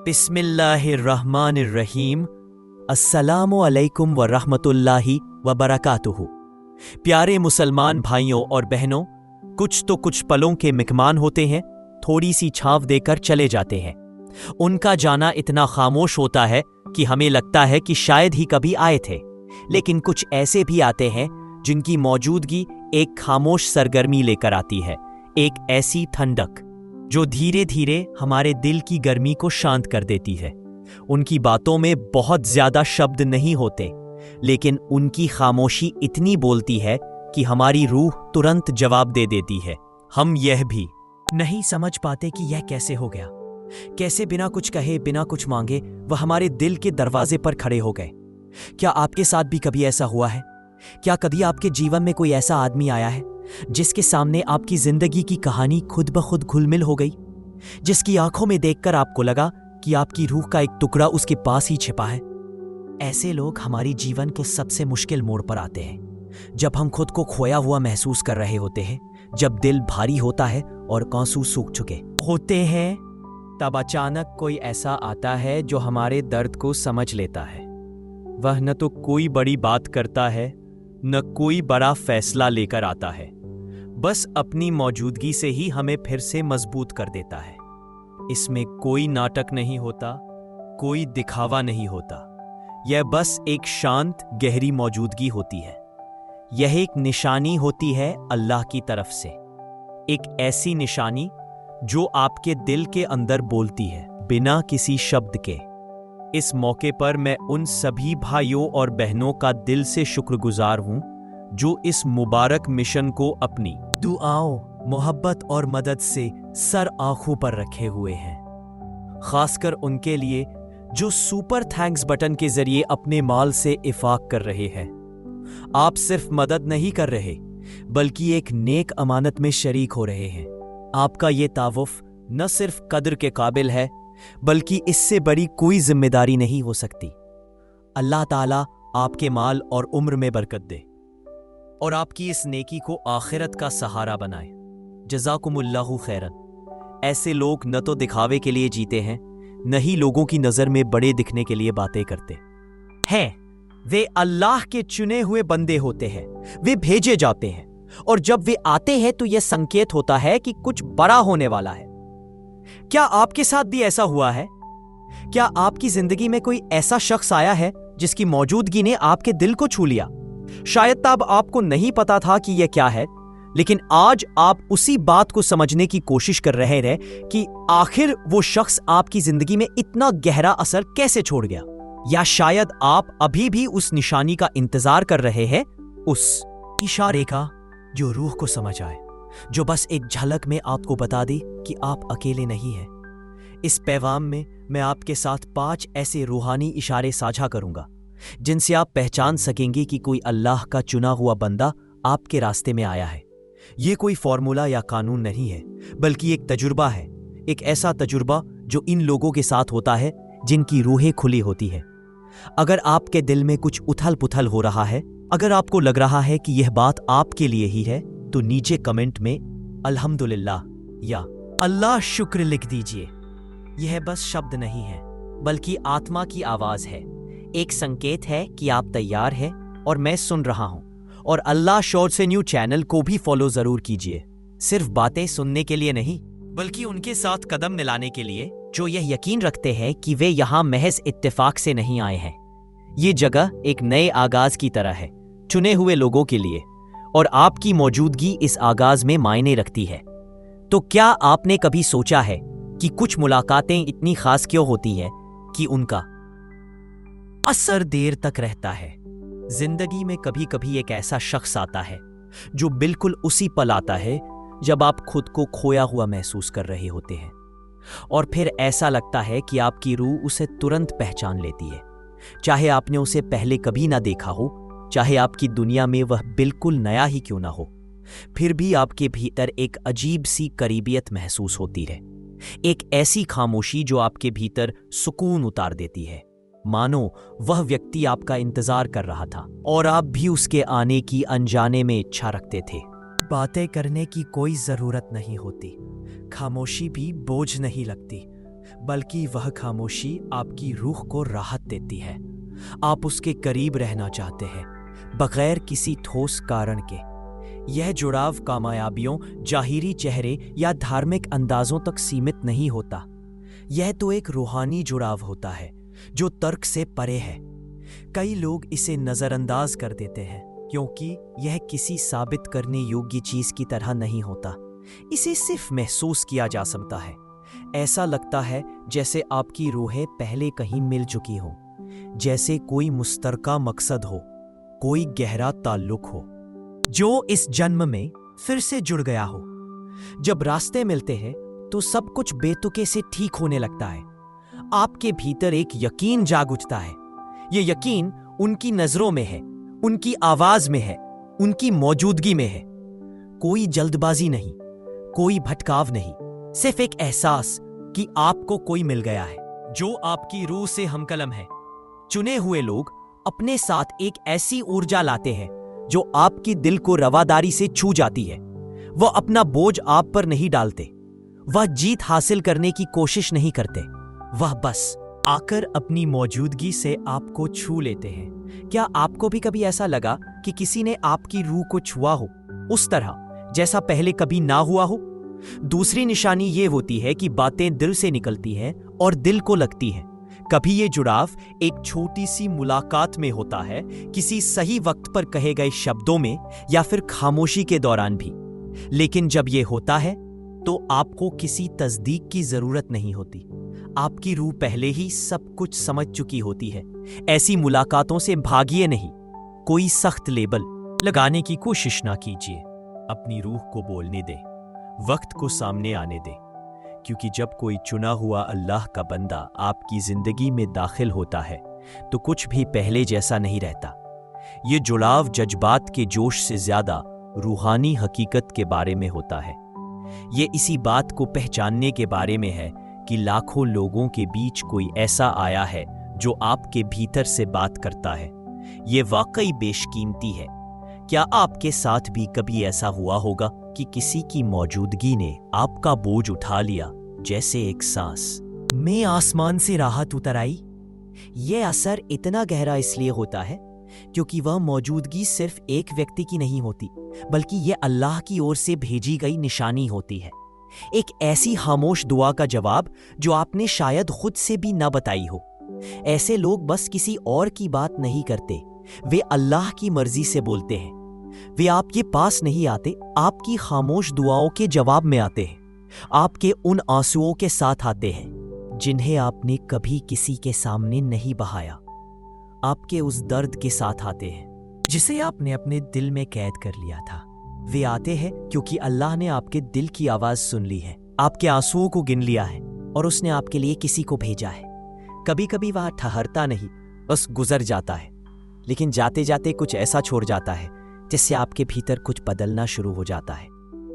बिस्मिल्लाहिर्रहमानिर्रहीम। अस्सलामु अलैकुम व रहमतुल्लाहि व बरकातुहू। प्यारे मुसलमान भाइयों और बहनों, कुछ पलों के मेहमान होते हैं, थोड़ी सी छांव देकर चले जाते हैं। उनका जाना इतना खामोश होता है कि हमें लगता है कि शायद ही कभी आए थे। लेकिन कुछ ऐसे भी आते हैं जिनकी मौजूदगी एक खामोश सरगर्मी लेकर आती है, एक ऐसी ठंडक जो धीरे धीरे हमारे दिल की गर्मी को शांत कर देती है। उनकी बातों में बहुत ज्यादा शब्द नहीं होते, लेकिन उनकी खामोशी इतनी बोलती है कि हमारी रूह तुरंत जवाब दे देती है। हम यह भी नहीं समझ पाते कि यह कैसे हो गया, कैसे बिना कुछ कहे, बिना कुछ मांगे वह हमारे दिल के दरवाजे पर खड़े हो गए। क्या आपके साथ भी कभी ऐसा हुआ है? क्या कभी आपके जीवन में कोई ऐसा आदमी आया है जिसके सामने आपकी जिंदगी की कहानी खुद ब खुद घुलमिल हो गई, जिसकी आंखों में देखकर आपको लगा कि आपकी रूह का एक टुकड़ा उसके पास ही छिपा है? ऐसे लोग हमारी जीवन के सबसे मुश्किल मोड़ पर आते हैं, जब हम खुद को खोया हुआ महसूस कर रहे होते हैं, जब दिल भारी होता है और आंसू सूख चुके होते हैं। तब अचानक कोई ऐसा आता है जो हमारे दर्द को समझ लेता है। वह न तो कोई बड़ी बात करता है, न कोई बड़ा फैसला लेकर आता है, बस अपनी मौजूदगी से ही हमें फिर से मजबूत कर देता है। इसमें कोई नाटक नहीं होता, कोई दिखावा नहीं होता। यह बस एक शांत गहरी मौजूदगी होती है। यह एक निशानी होती है अल्लाह की तरफ से, एक ऐसी निशानी जो आपके दिल के अंदर बोलती है बिना किसी शब्द के। इस मौके पर मैं उन सभी भाइयों और बहनों का दिल से शुक्रगुजार हूं जो इस मुबारक मिशन को अपनी दुआओं, मोहब्बत और मदद से सर आंखों पर रखे हुए हैं। खासकर उनके लिए जो सुपर थैंक्स बटन के जरिए अपने माल से इफाक कर रहे हैं। आप सिर्फ मदद नहीं कर रहे, बल्कि एक नेक अमानत में शरीक हो रहे हैं। आपका ये तावुफ न सिर्फ कद्र के काबिल है, बल्कि इससे बड़ी कोई जिम्मेदारी नहीं हो सकती। अल्लाह ताला आपके माल और उम्र में बरकत दे और आपकी इस नेकी को आखिरत का सहारा बनाए। जज़ाकुमुल्लाहु खैरन। ऐसे लोग न तो दिखावे के लिए जीते हैं, न ही लोगों की नजर में बड़े दिखने के लिए बातें करते हैं। वे अल्लाह के चुने हुए बंदे होते हैं। वे भेजे जाते हैं और जब वे आते हैं तो यह संकेत होता है कि कुछ बड़ा होने वाला है। क्या आपके साथ भी ऐसा हुआ है? क्या आपकी जिंदगी में कोई ऐसा शख्स आया है जिसकी मौजूदगी ने आपके दिल को छू लिया? शायद तब आपको नहीं पता था कि यह क्या है, लेकिन आज आप उसी बात को समझने की कोशिश कर रहे थे कि आखिर वो शख्स आपकी जिंदगी में इतना गहरा असर कैसे छोड़ गया। या शायद आप अभी भी उस निशानी का इंतजार कर रहे हैं, उस इशारे का जो रूह को समझ आए, जो बस एक झलक में आपको बता दे कि आप अकेले नहीं हैं। इस पैगाम में मैं आपके साथ 5 ऐसे रूहानी इशारे साझा करूंगा जिनसे आप पहचान सकेंगे कि कोई अल्लाह का चुना हुआ बंदा आपके रास्ते में आया है। यह कोई फॉर्मूला या कानून नहीं है, बल्कि एक तजुर्बा है। एक ऐसा तजुर्बा जो इन लोगों के साथ होता है जिनकी रूहें खुली होती है। अगर आपके दिल में कुछ उथल पुथल हो रहा है, अगर आपको लग रहा है कि यह बात आपके लिए ही है, तो नीचे कमेंट में अल्हम्दुलिल्लाह या अल्लाह शुक्र लिख दीजिए। यह बस शब्द नहीं है, बल्कि आत्मा की आवाज है। एक संकेत है कि आप तैयार हैं और मैं सुन रहा हूं। और अल्लाह शोर से न्यू चैनल को भी फॉलो जरूर कीजिए, सिर्फ बातें सुनने के लिए नहीं, बल्कि उनके साथ कदम मिलाने के लिए जो यह यकीन रखते हैं कि वे यहां महज इत्तेफाक से नहीं आए हैं। ये जगह एक नए आगाज की तरह है, चुने हुए लोगों के लिए, और आपकी मौजूदगी इस आगाज में मायने रखती है। तो क्या आपने कभी सोचा है कि कुछ मुलाकातें इतनी खास क्यों होती हैं कि उनका असर देर तक रहता है? जिंदगी में कभी कभी एक ऐसा शख्स आता है जो बिल्कुल उसी पल आता है जब आप खुद को खोया हुआ महसूस कर रहे होते हैं, और फिर ऐसा लगता है कि आपकी रूह उसे तुरंत पहचान लेती है। चाहे आपने उसे पहले कभी ना देखा हो, चाहे आपकी दुनिया में वह बिल्कुल नया ही क्यों ना हो, फिर भी आपके भीतर एक अजीब सी करीबियत महसूस होती है। एक ऐसी खामोशी जो आपके भीतर सुकून उतार देती है, मानो वह व्यक्ति आपका इंतजार कर रहा था और आप भी उसके आने की अनजाने में इच्छा रखते थे। बातें करने की कोई जरूरत नहीं होती, खामोशी भी बोझ नहीं लगती, बल्कि वह खामोशी आपकी रूह को राहत देती है। आप उसके करीब रहना चाहते हैं, बगैर किसी ठोस कारण के। यह जुड़ाव कामयाबियों, जाहिरी चेहरे या धार्मिक अंदाजों तक सीमित नहीं होता। यह तो एक रूहानी जुड़ाव होता है जो तर्क से परे है। कई लोग इसे नज़रअंदाज कर देते हैं क्योंकि यह किसी साबित करने योग्य चीज की तरह नहीं होता। इसे सिर्फ महसूस किया जा सकता है। ऐसा लगता है जैसे आपकी रूहें पहले कहीं मिल चुकी हों, जैसे कोई मुश्तरका मकसद हो, कोई गहरा ताल्लुक हो जो इस जन्म में फिर से जुड़ गया हो। जब रास्ते मिलते हैं तो सब कुछ बेतुके से ठीक होने लगता है। आपके भीतर एक यकीन जाग उठता है। यह यकीन उनकी नजरों में है, उनकी आवाज में है, उनकी मौजूदगी में है। कोई जल्दबाजी नहीं, कोई भटकाव नहीं, सिर्फ एक एहसास कि आपको कोई मिल गया है जो आपकी रूह से हमकलम है। चुने हुए लोग अपने साथ एक ऐसी ऊर्जा लाते हैं जो आपकी दिल को रवादारी से छू जाती है। वह अपना बोझ आप पर नहीं डालते, वह जीत हासिल करने की कोशिश नहीं करते, वह बस आकर अपनी मौजूदगी से आपको छू लेते हैं। क्या आपको भी कभी ऐसा लगा कि किसी ने आपकी रूह को छुआ हो, उस तरह जैसा पहले कभी ना हुआ हो? दूसरी निशानी ये होती है कि बातें दिल से निकलती हैं और दिल को लगती हैं। कभी ये जुड़ाव एक छोटी सी मुलाकात में होता है, किसी सही वक्त पर कहे गए शब्दों में या फिर खामोशी के दौरान भी। लेकिन जब ये होता है तो आपको किसी तस्दीक की जरूरत नहीं होती। आपकी रूह पहले ही सब कुछ समझ चुकी होती है। ऐसी मुलाकातों से भागिए नहीं। कोई सख्त लेबल लगाने की कोशिश ना कीजिए। अपनी रूह को बोलने दें, वक्त को सामने आने दें, क्योंकि जब कोई चुना हुआ अल्लाह का बंदा आपकी जिंदगी में दाखिल होता है तो कुछ भी पहले जैसा नहीं रहता। ये जुड़ाव जज्बात के जोश से ज्यादा रूहानी हकीकत के बारे में होता है। ये इसी बात को पहचानने के बारे में है कि लाखों लोगों के बीच कोई ऐसा आया है जो आपके भीतर से बात करता है। ये वाकई बेशकीमती है। क्या आपके साथ भी कभी ऐसा हुआ होगा कि किसी की मौजूदगी ने आपका बोझ उठा लिया, जैसे एक सांस में आसमान से राहत उतर आई? यह असर इतना गहरा इसलिए होता है क्योंकि वह मौजूदगी सिर्फ एक व्यक्ति की नहीं होती, बल्कि यह अल्लाह की ओर से भेजी गई निशानी होती है। एक ऐसी खामोश दुआ का जवाब जो आपने शायद खुद से भी न बताई हो। ऐसे लोग बस किसी और की बात नहीं करते, वे अल्लाह की मर्जी से बोलते हैं। वे आपके पास नहीं आते, आपकी खामोश दुआओं के जवाब में आते हैं। आपके उन आंसुओं के साथ आते हैं जिन्हें आपने कभी किसी के सामने नहीं बहाया। आपके उस दर्द के साथ आते हैं जिसे आपने अपने दिल में कैद कर लिया था। वे आते हैं क्योंकि अल्लाह ने आपके दिल की आवाज सुन ली है, आपके आंसुओं को गिन लिया है और उसने आपके लिए किसी को भेजा है। कभी कभी वह ठहरता नहीं, बस गुजर जाता है, लेकिन जाते जाते कुछ ऐसा छोड़ जाता है जिससे आपके भीतर कुछ बदलना शुरू हो जाता है।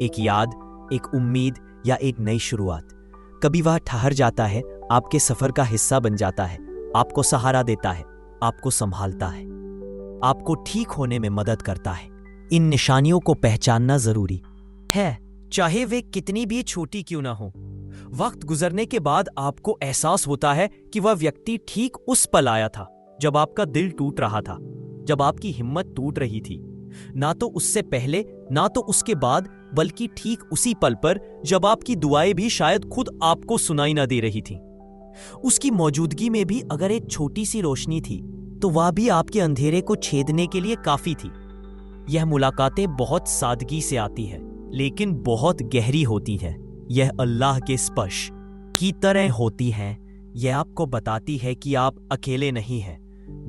एक याद, एक उम्मीद या एक नई शुरुआत। कभी वह ठहर जाता है, आपके सफर का हिस्सा बन जाता है, आपको सहारा देता है, आपको संभालता है, आपको ठीक होने में मदद करता है। इन निशानियों को पहचानना जरूरी है, चाहे वे कितनी भी छोटी क्यों ना हो। वक्त गुजरने के बाद आपको एहसास होता है कि वह व्यक्ति ठीक उस पल आया था जब आपका दिल टूट रहा था, जब आपकी हिम्मत टूट रही थी। ना तो उससे पहले, ना तो उसके बाद, बल्कि ठीक उसी पल पर जब आपकी दुआएं भी शायद खुद आपको सुनाई ना दे रही थी। उसकी मौजूदगी में भी अगर एक छोटी सी रोशनी थी तो वह भी आपके अंधेरे को छेदने के लिए काफी थी। यह मुलाकातें बहुत सादगी से आती है, लेकिन बहुत गहरी होती हैं। यह अल्लाह के स्पर्श की तरह होती हैं। यह आपको बताती है कि आप अकेले नहीं हैं।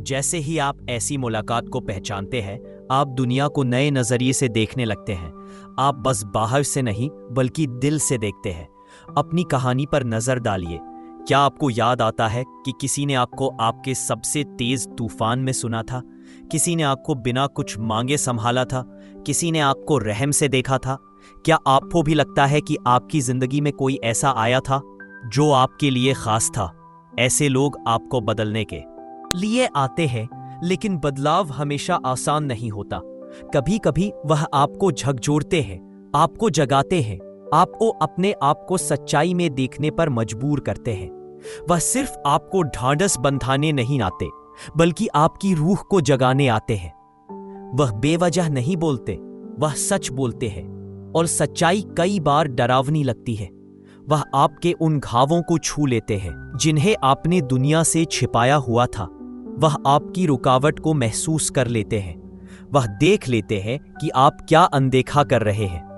जैसे ही आप ऐसी मुलाकात को पहचानते हैं, आप दुनिया को नए नजरिए से देखने लगते हैं। आप बस बाहर से नहीं, बल्कि दिल से देखते हैं। अपनी कहानी पर नजर डालिए। क्या आपको याद आता है कि किसी ने आपको आपके सबसे तेज तूफान में सुना था? किसी ने आपको बिना कुछ मांगे संभाला था? किसी ने आपको रहम से देखा था? क्या आपको भी लगता है कि आपकी जिंदगी में कोई ऐसा आया था जो आपके लिए खास था? ऐसे लोग आपको बदलने के लिए आते हैं, लेकिन बदलाव हमेशा आसान नहीं होता। कभी कभी वह आपको झकझोरते हैं, आपको जगाते हैं, आपको अपने आप को सच्चाई में देखने पर मजबूर करते हैं। वह सिर्फ आपको ढांढस बंधाने नहीं आते, बल्कि आपकी रूह को जगाने आते हैं। वह बेवजह नहीं बोलते, वह सच बोलते हैं, और सच्चाई कई बार डरावनी लगती है। वह आपके उन घावों को छू लेते हैं जिन्हें आपने दुनिया से छिपाया हुआ था। वह आपकी रुकावट को महसूस कर लेते हैं। वह देख लेते हैं कि आप क्या अनदेखा कर रहे हैं।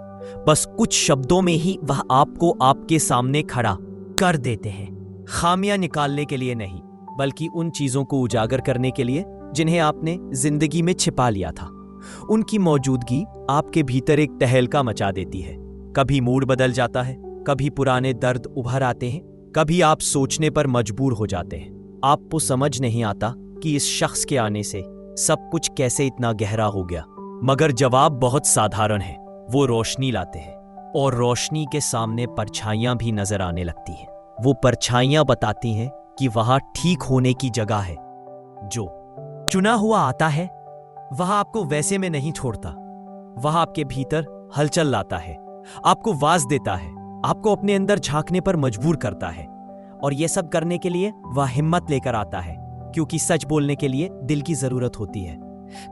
बस कुछ शब्दों में ही वह आपको आपके सामने खड़ा कर देते हैं, खामियां निकालने के लिए नहीं, बल्कि उन चीजों को उजागर करने के लिए जिन्हें आपने जिंदगी में छिपा लिया था। उनकी मौजूदगी आपके भीतर एक तहलका मचा देती है। कभी मूड बदल जाता है, कभी पुराने दर्द उभर आते हैं, कभी आप सोचने पर मजबूर हो जाते हैं। आपको समझ नहीं आता कि इस शख्स के आने से सब कुछ कैसे इतना गहरा हो गया, मगर जवाब बहुत साधारण है। वो रोशनी लाते हैं, और रोशनी के सामने परछाइयां भी नजर आने लगती हैं। वो परछाइयां बताती हैं कि वहां ठीक होने की जगह है। जो चुना हुआ आता है वह आपको वैसे में नहीं छोड़ता। वह आपके भीतर हलचल लाता है, आपको वाज देता है, आपको अपने अंदर झांकने पर मजबूर करता है। और यह सब करने के लिए वह हिम्मत लेकर आता है, क्योंकि सच बोलने के लिए दिल की जरूरत होती है,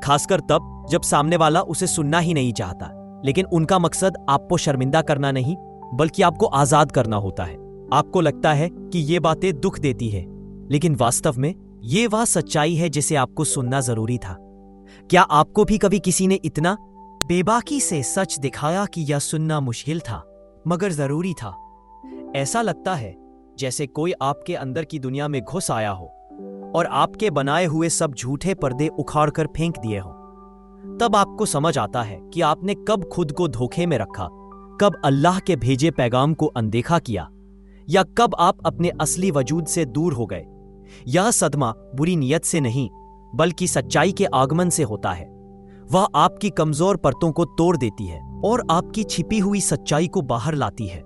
खासकर तब जब सामने वाला उसे सुनना ही नहीं चाहता। लेकिन उनका मकसद आपको शर्मिंदा करना नहीं, बल्कि आपको आजाद करना होता है। आपको लगता है कि ये बातें दुख देती है, लेकिन वास्तव में ये वह सच्चाई है जिसे आपको सुनना जरूरी था। क्या आपको भी कभी किसी ने इतना बेबाकी से सच दिखाया कि यह सुनना मुश्किल था मगर जरूरी था? ऐसा लगता है जैसे कोई आपके अंदर की दुनिया में घुस आया हो और आपके बनाए हुए सब झूठे पर्दे उखाड़कर फेंक दिए हो। तब आपको समझ आता है कि आपने कब खुद को धोखे में रखा, कब अल्लाह के भेजे पैगाम को अनदेखा किया, या कब आप अपने असली वजूद से दूर हो गए। यह सदमा बुरी नीयत से नहीं, बल्कि सच्चाई के आगमन से होता है। वह आपकी कमजोर परतों को तोड़ देती है और आपकी छिपी हुई सच्चाई को बाहर लाती है।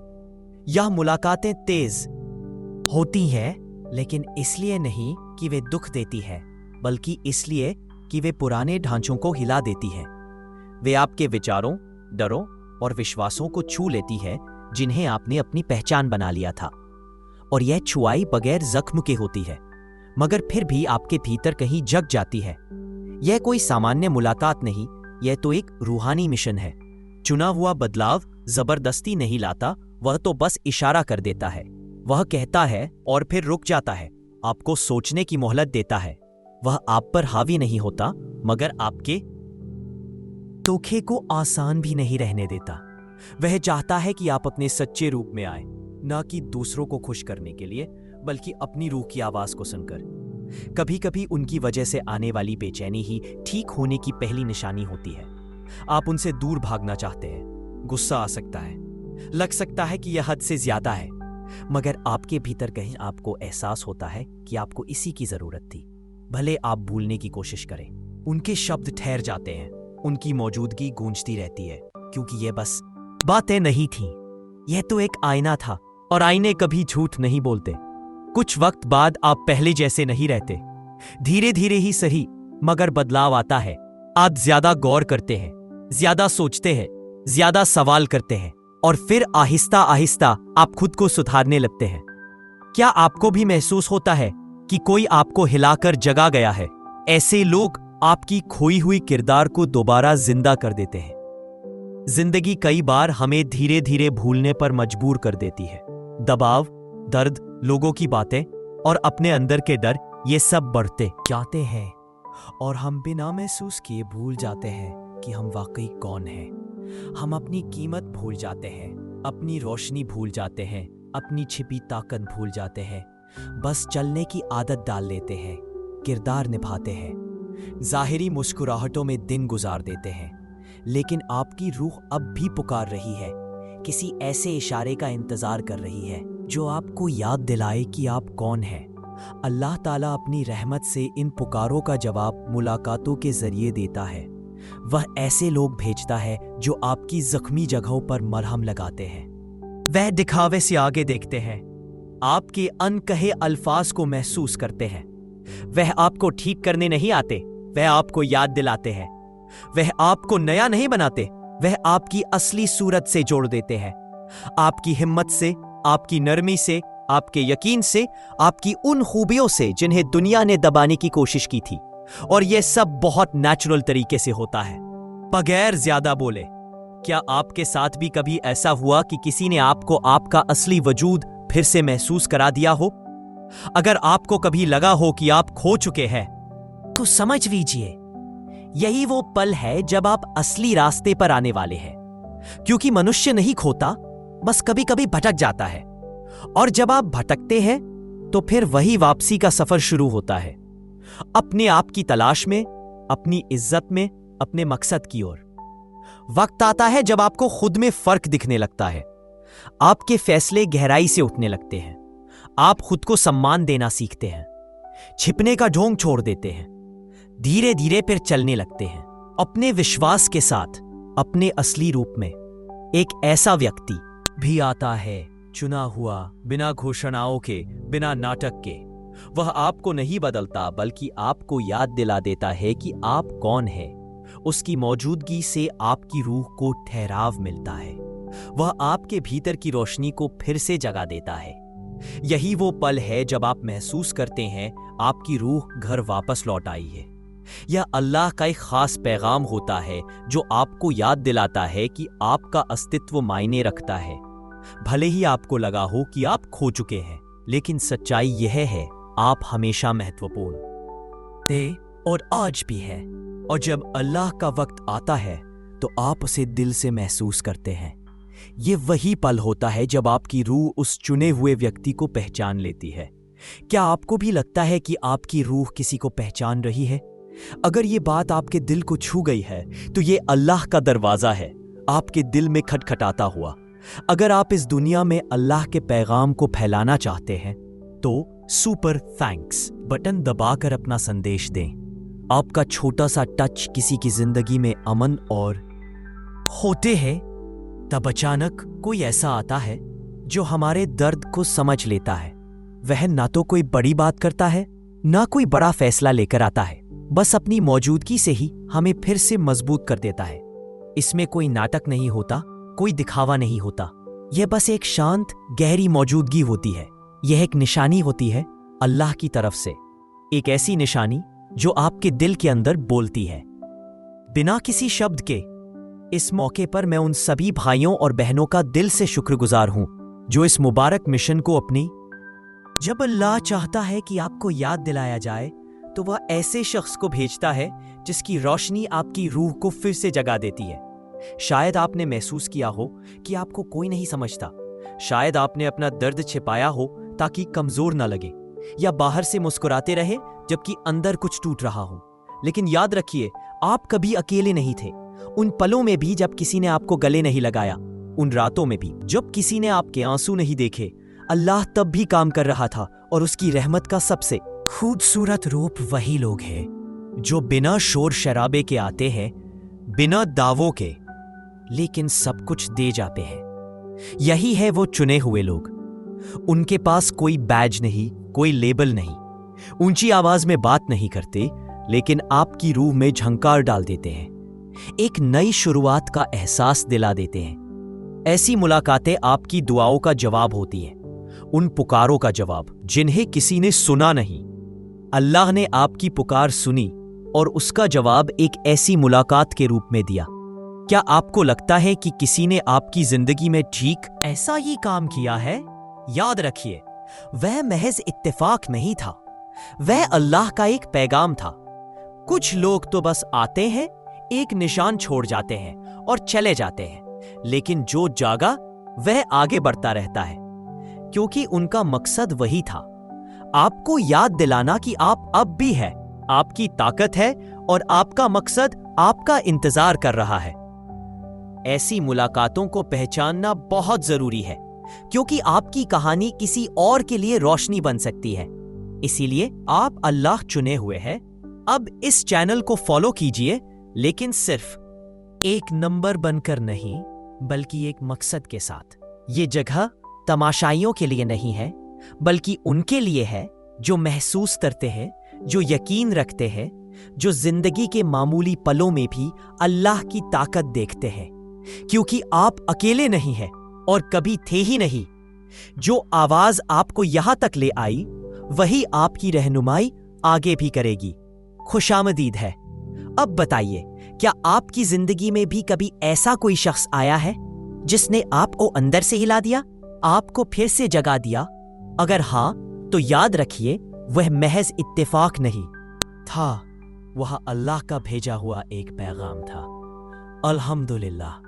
यह मुलाकातें तेज होती हैं, लेकिन इसलिए नहीं कि वे दुख देती है, बल्कि इसलिए कि वे पुराने ढांचों को हिला देती है। वे आपके विचारों, डरों और विश्वासों को छू लेती है जिन्हें आपने अपनी पहचान बना लिया था। और यह छुआई बगैर जख्म के होती है, मगर फिर भी आपके भीतर कहीं जग जाती है। यह कोई सामान्य मुलाकात नहीं, यह तो एक रूहानी मिशन है। चुना हुआ बदलाव जबरदस्ती नहीं लाता, वह तो बस इशारा कर देता है। वह कहता है और फिर रुक जाता है, आपको सोचने की मोहलत देता है। वह आप पर हावी नहीं होता, मगर आपके धोखे को आसान भी नहीं रहने देता। वह चाहता है कि आप अपने सच्चे रूप में आए, ना कि दूसरों को खुश करने के लिए, बल्कि अपनी रूह की आवाज को सुनकर। कभी कभी उनकी वजह से आने वाली बेचैनी ही ठीक होने की पहली निशानी होती है। आप उनसे दूर भागना चाहते हैं, गुस्सा आ सकता है, लग सकता है कि यह हद से ज्यादा है, मगर आपके भीतर कहीं आपको एहसास होता है कि आपको इसी की जरूरत थी। भले आप भूलने की कोशिश करें, उनके शब्द ठहर जाते हैं, उनकी मौजूदगी गूंजती रहती है, क्योंकि यह बस बातें नहीं थीं, यह तो एक आईना था, और आईने कभी झूठ नहीं बोलते। कुछ वक्त बाद आप पहले जैसे नहीं रहते, धीरे धीरे ही सही, मगर बदलाव आता है। आप ज्यादा गौर करते हैं, ज्यादा सोचते हैं, ज्यादा सवाल करते हैं, और फिर आहिस्ता आहिस्ता आप खुद को सुधारने लगते हैं। क्या आपको भी महसूस होता है कि कोई आपको हिलाकर जगा गया है? ऐसे लोग आपकी खोई हुई किरदार को दोबारा जिंदा कर देते हैं। जिंदगी कई बार हमें धीरे धीरे भूलने पर मजबूर कर देती है। दबाव, दर्द, लोगों की बातें और अपने अंदर के डर, ये सब बढ़ते जाते हैं और हम बिना महसूस किए भूल जाते हैं कि हम वाकई कौन हैं। हम अपनी कीमत भूल जाते हैं, अपनी रोशनी भूल जाते हैं, अपनी छिपी ताकत भूल जाते हैं। बस चलने की आदत डाल लेते हैं, किरदार निभाते हैं, जाहिरी मुस्कुराहटों में दिन गुजार देते हैं। लेकिन आपकी रूह अब भी पुकार रही है, किसी ऐसे इशारे का इंतजार कर रही है जो आपको याद दिलाए कि आप कौन हैं। अल्लाह ताला अपनी रहमत से इन पुकारों का जवाब मुलाकातों के जरिए देता है। वह ऐसे लोग भेजता है जो आपकी जख्मी जगहों पर मरहम लगाते हैं। वह दिखावे से आगे देखते हैं, आपके अनकहे अल्फाज को महसूस करते हैं। वह आपको ठीक करने नहीं आते, वह आपको याद दिलाते हैं। वह आपको नया नहीं बनाते, वह आपकी असली सूरत से जोड़ देते हैं। आपकी हिम्मत से, आपकी नरमी से, आपके यकीन से, आपकी उन खूबियों से जिन्हें दुनिया ने दबाने की कोशिश की थी। और यह सब बहुत नेचुरल तरीके से होता है, बगैर ज्यादा बोले। क्या आपके साथ भी कभी ऐसा हुआ कि किसी ने आपको आपका असली वजूद फिर से महसूस करा दिया हो? अगर आपको कभी लगा हो कि आप खो चुके हैं, तो समझ लीजिए यही वो पल है जब आप असली रास्ते पर आने वाले हैं। क्योंकि मनुष्य नहीं खोता, बस कभी कभी भटक जाता है। और जब आप भटकते हैं तो फिर वही वापसी का सफर शुरू होता है, अपने आप की तलाश में, अपनी इज्जत में, अपने मकसद की ओर। वक्त आता है जब आपको खुद में फर्क दिखने लगता है, आपके फैसले गहराई से उठने लगते हैं, आप खुद को सम्मान देना सीखते हैं, छिपने का ढोंग छोड़ देते हैं, धीरे धीरे फिर चलने लगते हैं अपने विश्वास के साथ, अपने असली रूप में। एक ऐसा व्यक्ति भी आता है, चुना हुआ, बिना घोषणाओं के, बिना नाटक के। वह आपको नहीं बदलता, बल्कि आपको याद दिला देता है कि आप कौन है। उसकी मौजूदगी से आपकी रूह को ठहराव मिलता है। वह आपके भीतर की रोशनी को फिर से जगा देता है। यही वो पल है जब आप महसूस करते हैं आपकी रूह घर वापस लौट आई है। यह अल्लाह का एक खास पैगाम होता है जो आपको याद दिलाता है कि आपका अस्तित्व मायने रखता है। भले ही आपको लगा हो कि आप खो चुके हैं, लेकिन सच्चाई यह है आप हमेशा महत्वपूर्ण थे और आज भी है। और जब अल्लाह का वक्त आता है तो आप उसे दिल से महसूस करते हैं। ये वही पल होता है जब आपकी रूह उस चुने हुए व्यक्ति को पहचान लेती है। क्या आपको भी लगता है कि आपकी रूह किसी को पहचान रही है? अगर ये बात आपके दिल को छू गई है तो ये अल्लाह का दरवाजा है, आपके दिल में खटखटाता हुआ। अगर आप इस दुनिया में अल्लाह के पैगाम को फैलाना चाहते हैं तो सुपर थैंक्स बटन दबाकर अपना संदेश दें। आपका छोटा सा टच किसी की जिंदगी में अमन और होते हैं। तब अचानक कोई ऐसा आता है जो हमारे दर्द को समझ लेता है। वह ना तो कोई बड़ी बात करता है, ना कोई बड़ा फैसला लेकर आता है, बस अपनी मौजूदगी से ही हमें फिर से मजबूत कर देता है। इसमें कोई नाटक नहीं होता, कोई दिखावा नहीं होता। यह बस एक शांत गहरी मौजूदगी होती है। यह एक निशानी होती है अल्लाह की तरफ से, एक ऐसी निशानी जो आपके दिल के अंदर बोलती है बिना किसी शब्द के। इस मौके पर मैं उन सभी भाइयों और बहनों का दिल से शुक्रगुजार हूं जो इस मुबारक मिशन को अपनी। जब अल्लाह चाहता है कि आपको याद दिलाया जाए तो वह ऐसे शख्स को भेजता है जिसकी रोशनी आपकी रूह को फिर से जगा देती है। शायद आपने महसूस किया हो कि आपको कोई नहीं समझता। शायद आपने अपना दर्द छिपाया हो ताकि कमजोर ना लगे, या बाहर से मुस्कुराते रहे जबकि अंदर कुछ टूट रहा हो। लेकिन याद रखिए, आप कभी अकेले नहीं थे। उन पलों में भी जब किसी ने आपको गले नहीं लगाया, उन रातों में भी जब किसी ने आपके आंसू नहीं देखे, अल्लाह तब भी काम कर रहा था। और उसकी रहमत का सबसे खूबसूरत रूप वही लोग हैं जो बिना शोर शराबे के आते हैं, बिना दावों के, लेकिन सब कुछ दे जाते हैं। यही है वो चुने हुए लोग। उनके पास कोई बैज नहीं, कोई लेबल नहीं, ऊंची आवाज में बात नहीं करते, लेकिन आपकी रूह में झंकार डाल देते हैं, एक नई शुरुआत का एहसास दिला देते हैं। ऐसी मुलाकातें आपकी दुआओं का जवाब होती हैं, उन पुकारों का जवाब जिन्हें किसी ने सुना नहीं। अल्लाह ने आपकी पुकार सुनी और उसका जवाब एक ऐसी मुलाकात के रूप में दिया। क्या आपको लगता है कि किसी ने आपकी जिंदगी में ठीक ऐसा ही काम किया है? याद रखिए, वह महज इत्तेफाक नहीं था, वह अल्लाह का एक पैगाम था। कुछ लोग तो बस आते हैं, एक निशान छोड़ जाते हैं और चले जाते हैं, लेकिन जो जागा वह आगे बढ़ता रहता है, क्योंकि उनका मकसद वही था, आपको याद दिलाना कि आप अब भी है, आपकी ताकत है और आपका मकसद आपका इंतजार कर रहा है। ऐसी मुलाकातों को पहचानना बहुत जरूरी है, क्योंकि आपकी कहानी किसी और के लिए रोशनी बन सकती है। इसीलिए आप अल्लाह चुने हुए हैं। अब इस चैनल को फॉलो कीजिए, लेकिन सिर्फ एक नंबर बनकर नहीं, बल्कि एक मकसद के साथ। ये जगह तमाशाइयों के लिए नहीं है, बल्कि उनके लिए है जो महसूस करते हैं, जो यकीन रखते हैं, जो जिंदगी के मामूली पलों में भी अल्लाह की ताकत देखते हैं। क्योंकि आप अकेले नहीं हैं और कभी थे ही नहीं। जो आवाज आपको यहां तक ले आई वही आपकी रहनुमाई आगे भी करेगी। खुशामदीद है। अब बताइए, क्या आपकी जिंदगी में भी कभी ऐसा कोई शख्स आया है जिसने आपको अंदर से हिला दिया, आपको फिर से जगा दिया? अगर हां, तो याद रखिए वह महज इत्तेफाक नहीं था, वह अल्लाह का भेजा हुआ एक पैगाम था। अल्हम्दुलिल्लाह।